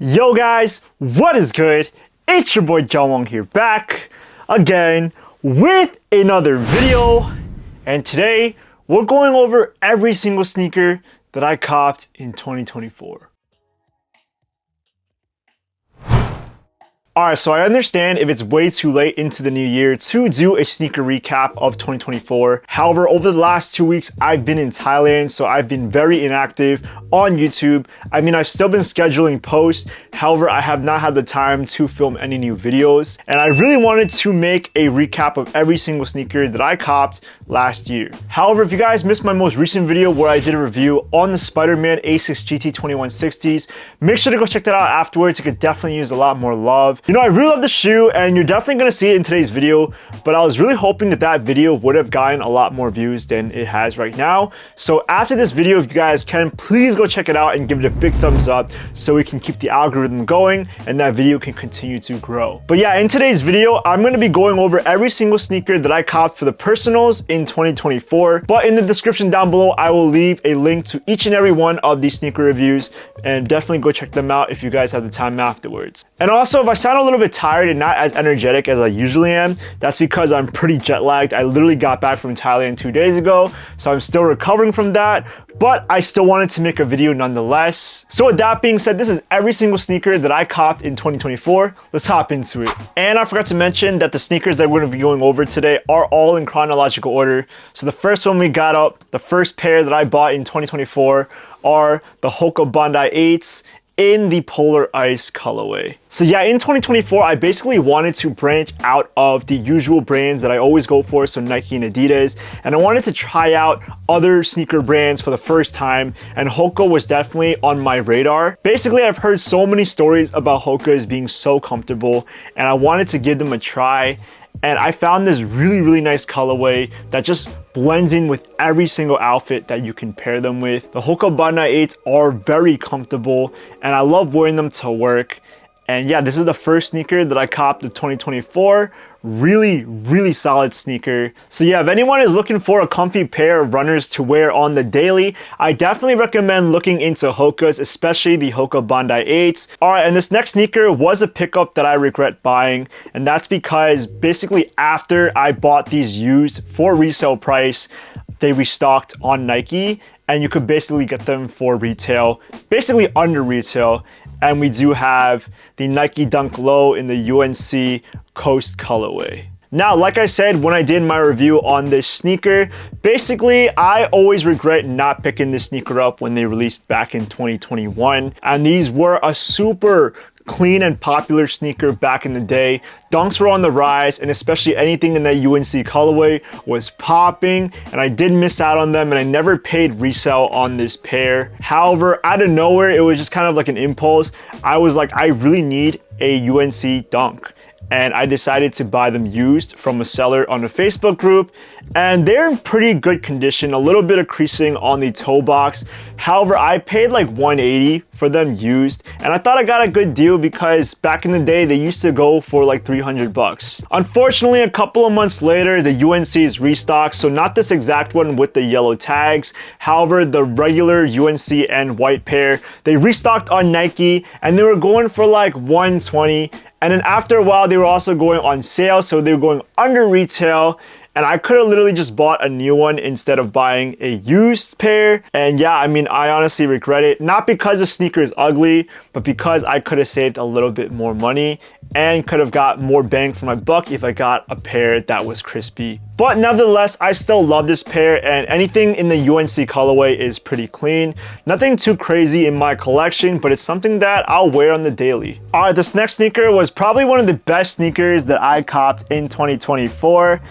Yo guys, what is good? It's your boy Jawong here, back again with another video, and today we're going over every single sneaker that I copped in 2024. Alright, so I understand if it's way too late into the new year to do a sneaker recap of 2024. However, over the last 2 weeks, I've been in Thailand, so I've been very inactive on YouTube. I've still been scheduling posts. However, I have not had the time to film any new videos. And I really wanted to make a recap of every single sneaker that I copped last year. However, if you guys missed my most recent video where I did a review on the Spider-Man A6 GT 2160s, make sure to go check that out afterwards. It could definitely use a lot more love. You know, I really love the shoe, and you're definitely going to see it in today's video, but I was really hoping that that video would have gotten a lot more views than it has right now. So after this video, if you guys can, please go check it out and give it a big thumbs up so we can keep the algorithm going and that video can continue to grow. But yeah, in today's video, I'm going to be going over every single sneaker that I copped for the personals in 2024. But in the description down below, I will leave a link to each and every one of these sneaker reviews, and definitely go check them out if you guys have the time afterwards. And also, if I sound a little bit tired and not as energetic as I usually am, that's because I'm pretty jet lagged. I literally got back from Thailand 2 days ago, so I'm still recovering from that, but I still wanted to make a video nonetheless. So with that being said, this is every single sneaker that I copped in 2024. Let's hop into it. And I forgot to mention that the sneakers that we're going to be going over today are all in chronological order. So the first one we got up, the first pair that I bought in 2024 are the Hoka Bondi 8s in the Polar Ice colorway. So yeah, in 2024, I basically wanted to branch out of the usual brands that I always go for, so Nike and Adidas, and I wanted to try out other sneaker brands for the first time, and Hoka was definitely on my radar. Basically, I've heard so many stories about Hokas being so comfortable, and I wanted to give them a try. And I found this really nice colorway that just blends in with every single outfit that you can pair them with. The Hoka Bondi 8s are very comfortable, and I love wearing them to work. And yeah, this is the first sneaker that I copped of 2024. Really solid sneaker. So yeah, if anyone is looking for a comfy pair of runners to wear on the daily, I definitely recommend looking into Hokas, especially the Hoka Bondi 8s. Alright, and this next sneaker was a pickup that I regret buying, and that's because basically after I bought these used for resale price, they restocked on Nike, and you could basically get them for retail, basically under retail. And we do have the Nike Dunk Low in the UNC Coast colorway. Now, like I said when I did my review on this sneaker, basically I always regret not picking this sneaker up when they released back in 2021. And these were a super clean and popular sneaker back in the day. Dunks were on the rise, and especially anything in that UNC colorway was popping, and I did miss out on them, and I never paid resale on this pair. However, out of nowhere, it was just kind of like an impulse. I was like, I really need a UNC dunk, and I decided to buy them used from a seller on a Facebook group, and they're in pretty good condition, a little bit of creasing on the toe box. However, I paid like $180 for them used, and I thought I got a good deal because back in the day they used to go for like $300. Unfortunately, a couple of months later, the UNC is restocked, so not this exact one with the yellow tags. However, the regular UNC and white pair, they restocked on Nike, and they were going for like $120. And then after a while, they were also going on sale, so they were going under retail. And I could have literally just bought a new one instead of buying a used pair. And yeah, I honestly regret it. Not because the sneaker is ugly, but because I could have saved a little bit more money and could have got more bang for my buck if I got a pair that was crispy. But nevertheless, I still love this pair, and anything in the UNC colorway is pretty clean. Nothing too crazy in my collection, but it's something that I'll wear on the daily. Alright, this next sneaker was probably one of the best sneakers that I copped in 2024.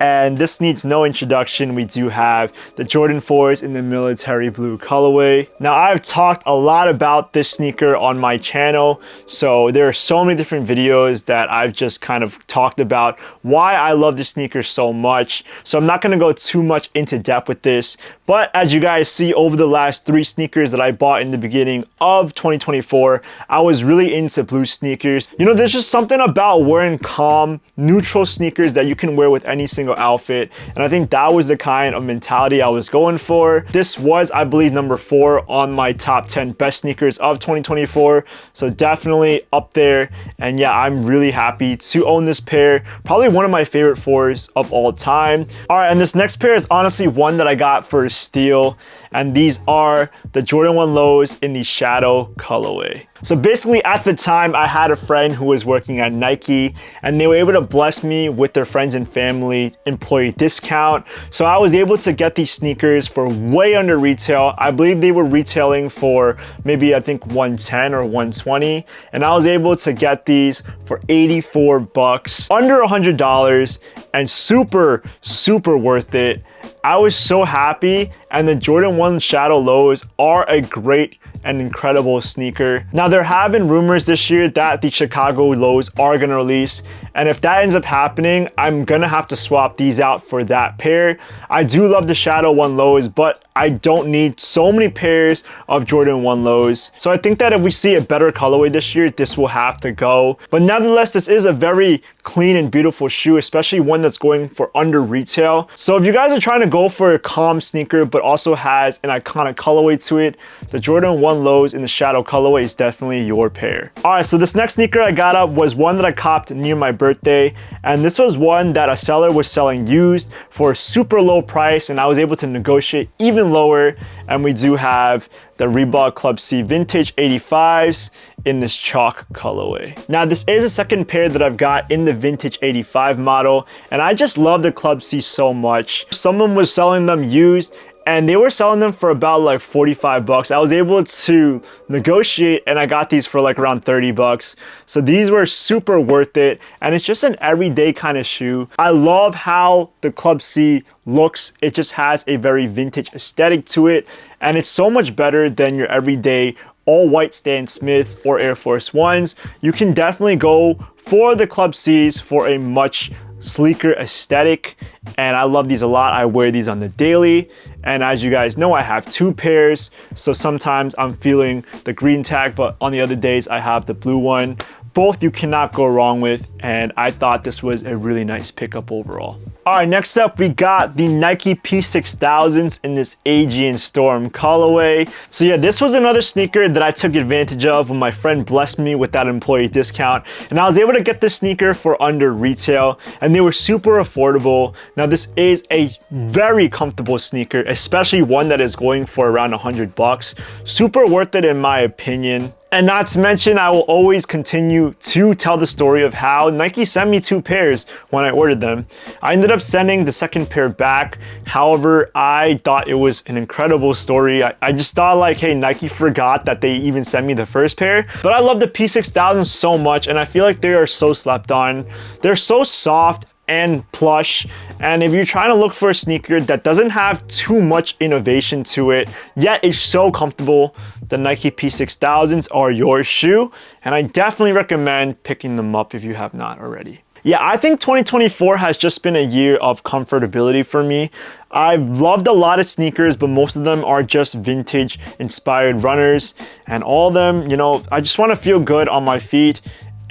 And this needs no introduction. We do have the Jordan 4s in the military blue colorway. Now, I've talked a lot about this sneaker on my channel, so there are so many different videos that I've just kind of talked about why I love this sneaker so much. So I'm not going to go too much into depth with this, but as you guys see over the last 3 sneakers that I bought in the beginning of 2024, I was really into blue sneakers. You know, there's just something about wearing calm, neutral sneakers that you can wear with any single single outfit. And I think that was the kind of mentality I was going for. This was, I believe, number 4 on my top 10 best sneakers of 2024. So definitely up there. And yeah, I'm really happy to own this pair. Probably one of my favorite 4s of all time. All right, and this next pair is honestly one that I got for a steal. And these are the Jordan 1 Lows in the Shadow colorway. So basically at the time, I had a friend who was working at Nike and they were able to bless me with their friends and family employee discount. So I was able to get these sneakers for way under retail. I believe they were retailing for maybe I think 110 or 120. And I was able to get these for 84 bucks, under $100, and super, super worth it. I was so happy, and the Jordan 1 Shadow Lows are a great and incredible sneaker. Now, there have been rumors this year that the Chicago Lows are gonna release, and if that ends up happening, I'm gonna have to swap these out for that pair. I do love the Shadow 1 Lows, but I don't need so many pairs of Jordan 1 Lows. So I think that if we see a better colorway this year, this will have to go. But nevertheless, this is a very clean and beautiful shoe, especially one that's going for under retail. So if you guys are trying to go for a calm sneaker, but also has an iconic colorway to it, the Jordan 1 Lows in the Shadow colorway is definitely your pair. All right, so this next sneaker I got up was one that I copped near my birthday. And this was one that a seller was selling used for a super low price, and I was able to negotiate even lower. And we do have the Reebok Club C Vintage 85s in this chalk colorway. Now, this is the second pair that I've got in the Vintage 85 model, and I just love the Club C so much. Someone was selling them used, and they were selling them for about like 45 bucks. I was able to negotiate and I got these for like around 30 bucks. So these were super worth it. And it's just an everyday kind of shoe. I love how the Club C looks. It just has a very vintage aesthetic to it. And it's so much better than your everyday all white Stan Smiths or Air Force Ones. You can definitely go for the Club C's for a much sleeker aesthetic, and I love these a lot. I wear these on the daily, and as you guys know, I have 2 pairs, so sometimes I'm feeling the green tag, but on the other days I have the blue one. Both you cannot go wrong with, and I thought this was a really nice pickup overall. All right, next up we got the Nike P6000s in this Aegean Storm colorway. So yeah, this was another sneaker that I took advantage of when my friend blessed me with that employee discount, and I was able to get this sneaker for under retail, and they were super affordable. Now, this is a very comfortable sneaker, especially one that is going for around 100 bucks. Super worth it in my opinion. And not to mention, I will always continue to tell the story of how Nike sent me 2 pairs when I ordered them. I ended up sending the second pair back. However, I thought it was an incredible story. I just thought like, hey, Nike forgot that they even sent me the first pair. But I love the P6000 so much, and I feel like they are so slept on. They're so soft and plush, and if you're trying to look for a sneaker that doesn't have too much innovation to it, yet is so comfortable, the Nike P6000s are your shoe, and I definitely recommend picking them up if you have not already. Yeah, I think 2024 has just been a year of comfortability for me. I've loved a lot of sneakers, but most of them are just vintage inspired runners, and all of them, you know, I just want to feel good on my feet.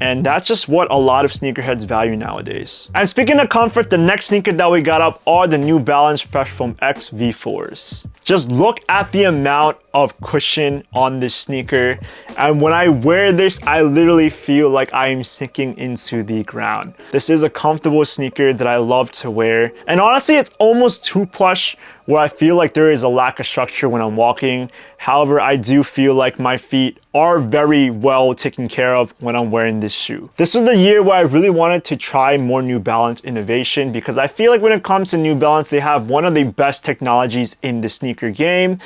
And that's just what a lot of sneakerheads value nowadays. And speaking of comfort, the next sneaker that we got up are the New Balance Fresh Foam X V4s. Just look at the amount of cushion on this sneaker. And when I wear this, I literally feel like I am sinking into the ground. This is a comfortable sneaker that I love to wear. And honestly, it's almost too plush, where I feel like there is a lack of structure when I'm walking. However, I do feel like my feet are very well taken care of when I'm wearing this shoe. This was the year where I really wanted to try more New Balance innovation, because I feel like when it comes to New Balance, they have one of the best technologies in the sneaker game.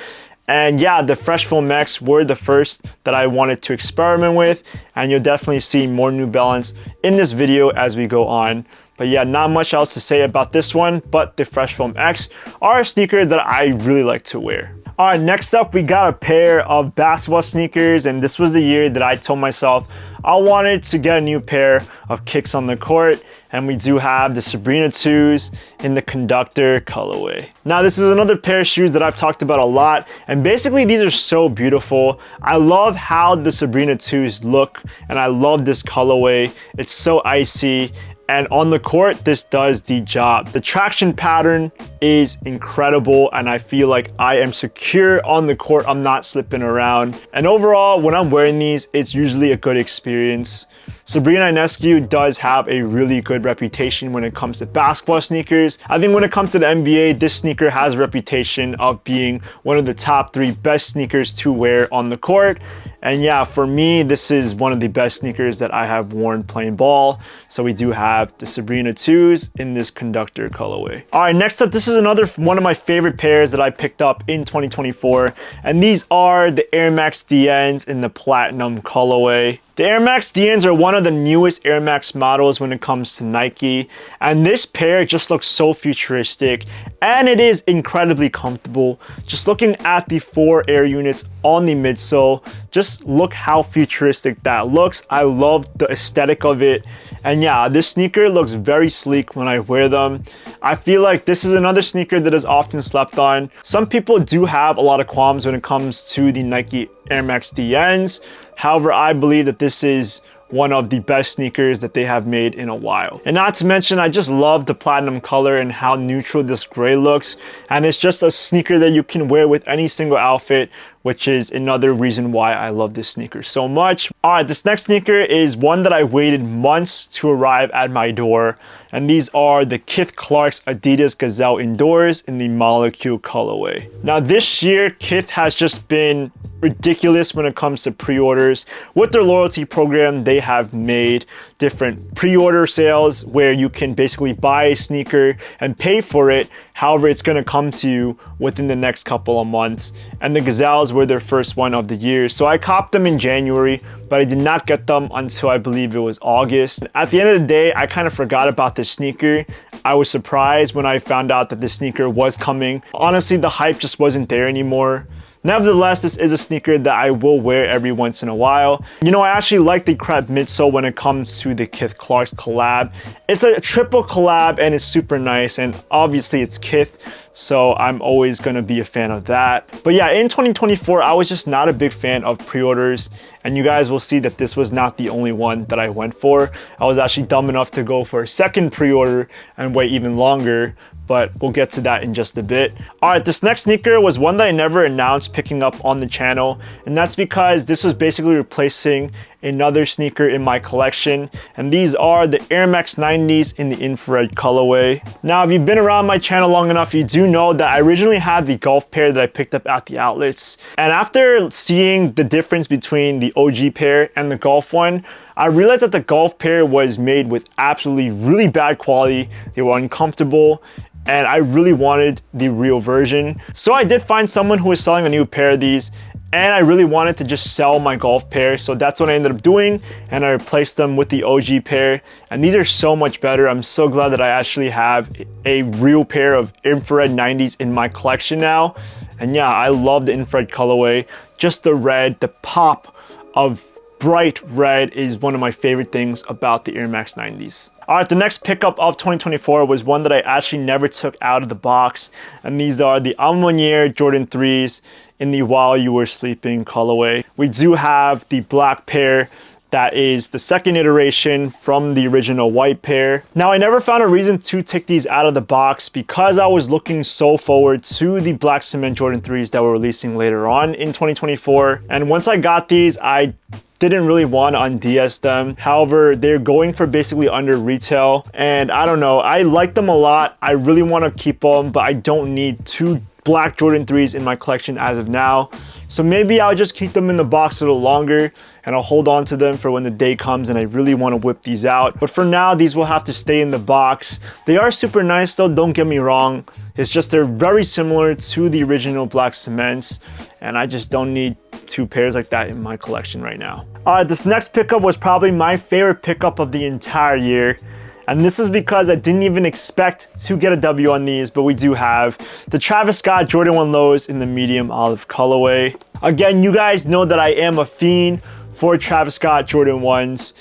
And yeah, the Fresh Foam X were the first that I wanted to experiment with, and you'll definitely see more New Balance in this video as we go on. But yeah, not much else to say about this one, but the Fresh Foam X are a sneaker that I really like to wear. All right, next up, we got a pair of basketball sneakers, and this was the year that I told myself I wanted to get a new pair of kicks on the court, and we do have the Sabrina 2s in the Conductor colorway. Now, this is another pair of shoes that I've talked about a lot, and basically these are so beautiful. I love how the Sabrina 2s look, and I love this colorway. It's so icy. And on the court, this does the job. The traction pattern is incredible, and I feel like I am secure on the court. I'm not slipping around. And overall, when I'm wearing these, it's usually a good experience. Sabrina Ionescu does have a really good reputation when it comes to basketball sneakers. I think when it comes to the NBA, this sneaker has a reputation of being one of the top 3 best sneakers to wear on the court. And yeah, for me, this is one of the best sneakers that I have worn playing ball. So we do have the Sabrina 2s in this conductor colorway. All right, next up, this is another one of my favorite pairs that I picked up in 2024. And these are the Air Max DNs in the platinum colorway. The Air Max DNs are one of the newest Air Max models when it comes to Nike, and this pair just looks so futuristic, and it is incredibly comfortable. Just looking at the 4 air units on the midsole, just look how futuristic that looks. I love the aesthetic of it, and yeah, this sneaker looks very sleek when I wear them. I feel like this is another sneaker that is often slept on. Some people do have a lot of qualms when it comes to the Nike Air Max DNs. However, I believe that this is one of the best sneakers that they have made in a while. And not to mention, I just love the platinum color and how neutral this gray looks. And it's just a sneaker that you can wear with any single outfit, which is another reason why I love this sneaker so much. All right, this next sneaker is one that I waited months to arrive at my door. And these are the Kith Clark's Adidas Gazelle Indoors in the Molecule colorway. Now this year, Kith has just been ridiculous when it comes to pre-orders. With their loyalty program, they have made different pre-order sales where you can basically buy a sneaker and pay for it. However, it's going to come to you within the next couple of months. And the Gazelles were their first one of the year. So I copped them in January, but I did not get them until I believe it was August. At the end of the day, I kind of forgot about this sneaker. I was surprised when I found out that this sneaker was coming. Honestly, the hype just wasn't there anymore. Nevertheless, this is a sneaker that I will wear every once in a while. You know, I actually like the crepe midsole when it comes to the Kith Clark's collab. It's a triple collab and it's super nice, and obviously it's Kith, so I'm always going to be a fan of that. But yeah, in 2024, I was just not a big fan of pre-orders, and you guys will see that this was not the only one that I went for. I was actually dumb enough to go for a second pre-order and wait even longer, but we'll get to that in just a bit. All right, this next sneaker was one that I never announced picking up on the channel, and that's because this was basically replacing another sneaker in my collection, and these are the Air Max 90s in the infrared colorway. Now, if you've been around my channel long enough, you do know that I originally had the golf pair that I picked up at the outlets, and after seeing the difference between the OG pair and the golf one, I realized that the golf pair was made with absolutely really bad quality. They were uncomfortable, and I really wanted the real version. So I did find someone who was selling a new pair of these, and I really wanted to just sell my golf pair. So that's what I ended up doing, and I replaced them with the OG pair. And these are so much better. I'm so glad that I actually have a real pair of infrared 90s in my collection now. And yeah, I love the infrared colorway. Just the red, the pop of bright red is one of my favorite things about the Air Max 90s. All right, the next pickup of 2024 was one that I actually never took out of the box, and these are the Aumonier Jordan 3s in the While You Were Sleeping colorway. We do have the black pair that is the second iteration from the original white pair. Now, I never found a reason to take these out of the box because I was looking so forward to the black cement Jordan 3s that were releasing later on in 2024. And once I got these, I didn't really want to un-DS them. However, they're going for basically under retail, and I don't know, I like them a lot. I really want to keep them, but I don't need 2 black Jordan 3s in my collection as of now. So maybe I'll just keep them in the box a little longer, and I'll hold on to them for when the day comes and I really want to whip these out. But for now, these will have to stay in the box. They are super nice though, don't get me wrong. It's just they're very similar to the original black cements, and I just don't need 2 pairs like that in my collection right now. All right, this next pickup was probably my favorite pickup of the entire year. And this is because I didn't even expect to get a W on these, but we do have the Travis Scott Jordan 1 Lows in the medium olive colorway. Again, you guys know that I am a fiend for Travis Scott Jordan 1s.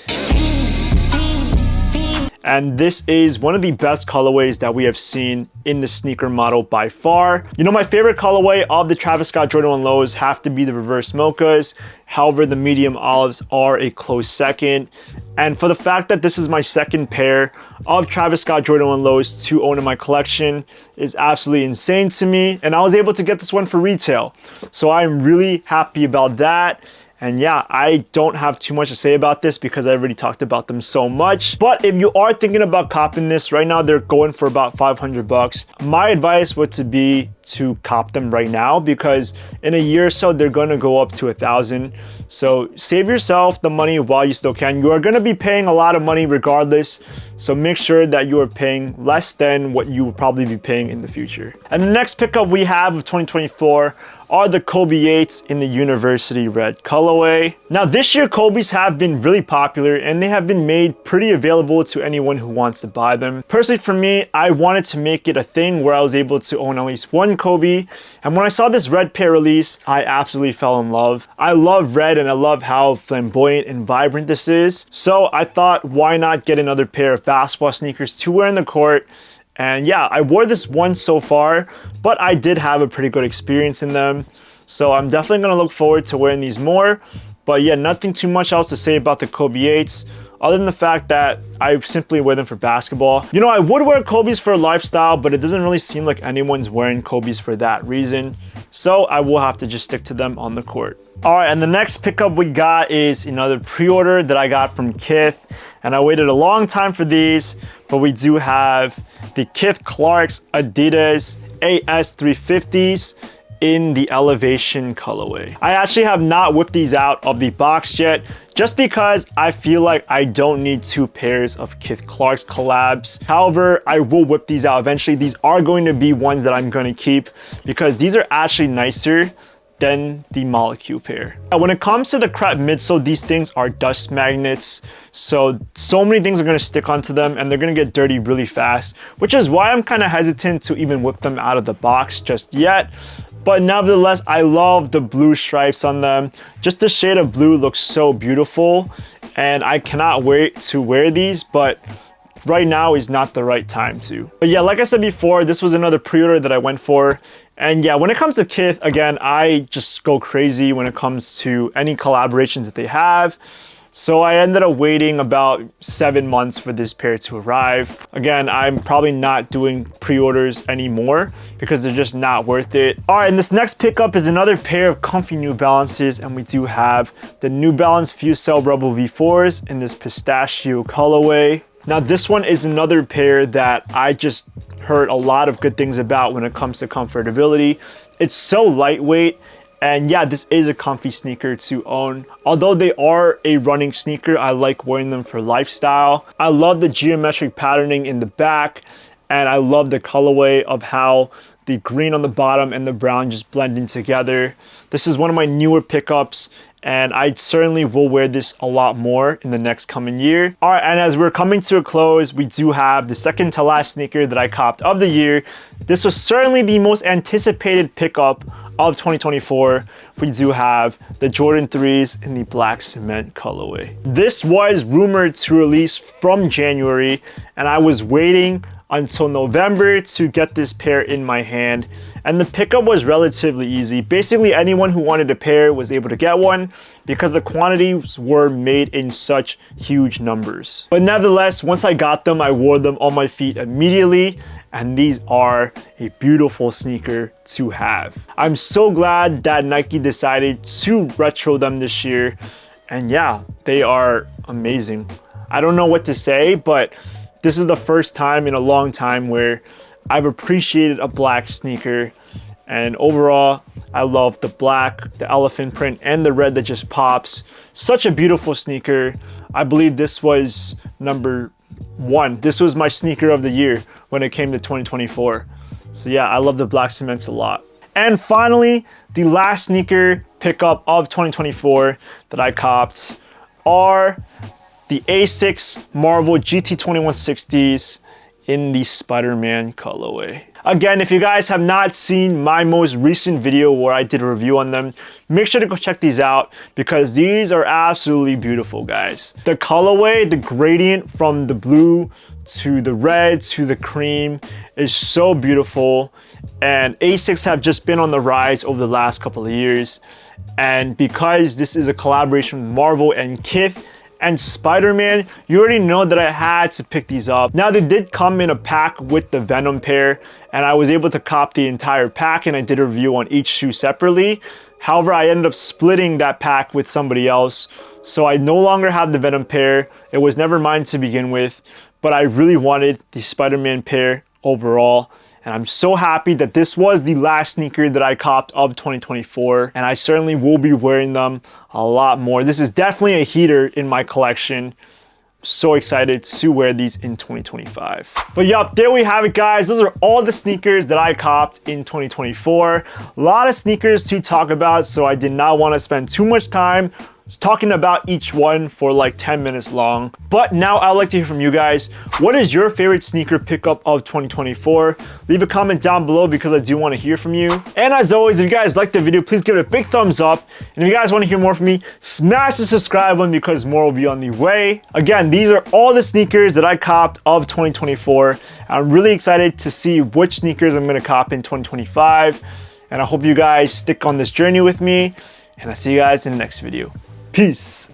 And this is one of the best colorways that we have seen in the sneaker model by far. You know, my favorite colorway of the Travis Scott Jordan 1 Lows have to be the reverse mochas. However, the medium olives are a close second. And for the fact that this is my second pair of Travis Scott Jordan 1 lows to own in my collection is absolutely insane to me. And I was able to get this one for retail. So I'm really happy about that. And yeah, I don't have too much to say about this because I already talked about them so much. But if you are thinking about copping this, right now they're going for about 500 bucks. My advice would to be to cop them right now because in a year or so, they're gonna go up to 1,000. So save yourself the money while you still can. You are gonna be paying a lot of money regardless. So make sure that you are paying less than what you will probably be paying in the future. And the next pickup we have of 2024 are the Kobe 8s in the University Red colorway. Now this year Kobe's have been really popular and they have been made pretty available to anyone who wants to buy them. Personally for me, I wanted to make it a thing where I was able to own at least one Kobe. And when I saw this red pair release, I absolutely fell in love. I love red and I love how flamboyant and vibrant this is. So I thought, why not get another pair of basketball sneakers to wear in the court? And yeah, I wore this once so far, but I did have a pretty good experience in them. So I'm definitely gonna look forward to wearing these more. But yeah, nothing too much else to say about the Kobe 8s, other than the fact that I simply wear them for basketball. You know, I would wear Kobe's for a lifestyle, but it doesn't really seem like anyone's wearing Kobe's for that reason. So I will have to just stick to them on the court. All right, and the next pickup we got is another pre-order that I got from Kith. And I waited a long time for these, but we do have the Kith Clarks Adidas AS350s in the Elevation colorway. I actually have not whipped these out of the box yet, just because I feel like I don't need two pairs of Kith Clarks collabs. However, I will whip these out eventually. These are going to be ones that I'm going to keep because these are actually nicer than the Molecule pair. Now, when it comes to the crep midsole, these things are dust magnets. So many things are gonna stick onto them and they're gonna get dirty really fast, which is why I'm kind of hesitant to even whip them out of the box just yet. But nevertheless, I love the blue stripes on them. Just the shade of blue looks so beautiful and I cannot wait to wear these, but right now is not the right time to. But yeah, like I said before, this was another pre-order that I went for. And yeah, when it comes to Kith, again, I just go crazy when it comes to any collaborations that they have. So I ended up waiting about 7 months for this pair to arrive. Again, I'm probably not doing pre-orders anymore because they're just not worth it. All right, and this next pickup is another pair of comfy New Balances, and we do have the New Balance Fusel Rebel V4s in this pistachio colorway. Now this one is another pair that I just heard a lot of good things about when it comes to comfortability. It's so lightweight, and yeah, this is a comfy sneaker to own. Although they are a running sneaker, I like wearing them for lifestyle. I love the geometric patterning in the back, and I love the colorway of how the green on the bottom and the brown just blend in together. This is one of my newer pickups, and I certainly will wear this a lot more in the next coming year. All right, and as we're coming to a close, we do have the second to last sneaker that I copped of the year. This was certainly the most anticipated pickup of 2024. We do have the Jordan 3s in the black cement colorway. This was rumored to release from January, and I was waiting until November to get this pair in my hand, and the pickup was relatively easy. Basically anyone who wanted a pair was able to get one because the quantities were made in such huge numbers. But nevertheless, once I got them, I wore them on my feet immediately, and these are a beautiful sneaker to have. I'm so glad that Nike decided to retro them this year, and yeah, they are amazing. I don't know what to say, but this is the first time in a long time where I've appreciated a black sneaker. And overall, I love the black, the elephant print, and the red that just pops. Such a beautiful sneaker. I believe this was number 1. This was my sneaker of the year when it came to 2024. So yeah, I love the black cements a lot. And finally, the last sneaker pickup of 2024 that I copped are the Asics Marvel GT2160s in the Spider-Man colorway. Again, if you guys have not seen my most recent video where I did a review on them, make sure to go check these out because these are absolutely beautiful, guys. The colorway, the gradient from the blue to the red to the cream is so beautiful, and Asics have just been on the rise over the last couple of years. And because this is a collaboration with Marvel and Kith, and Spider-Man, you already know that I had to pick these up. Now, they did come in a pack with the Venom pair, and I was able to cop the entire pack, and I did a review on each shoe separately. However, I ended up splitting that pack with somebody else, so I no longer have the Venom pair. It was never mine to begin with, but I really wanted the Spider-Man pair overall. And I'm so happy that this was the last sneaker that I copped of 2024. And I certainly will be wearing them a lot more. This is definitely a heater in my collection. So excited to wear these in 2025. But yup, there we have it, guys. Those are all the sneakers that I copped in 2024. A lot of sneakers to talk about, so I did not want to spend too much time talking about each one for like 10 minutes long. But now I'd like to hear from you guys. What is your favorite sneaker pickup of 2024? Leave a comment down below because I do want to hear from you. And as always, if you guys liked the video, please give it a big thumbs up. And if you guys want to hear more from me, smash the subscribe button because more will be on the way. Again, these are all the sneakers that I copped of 2024. I'm really excited to see which sneakers I'm going to cop in 2025. And I hope you guys stick on this journey with me. And I'll see you guys in the next video. Peace.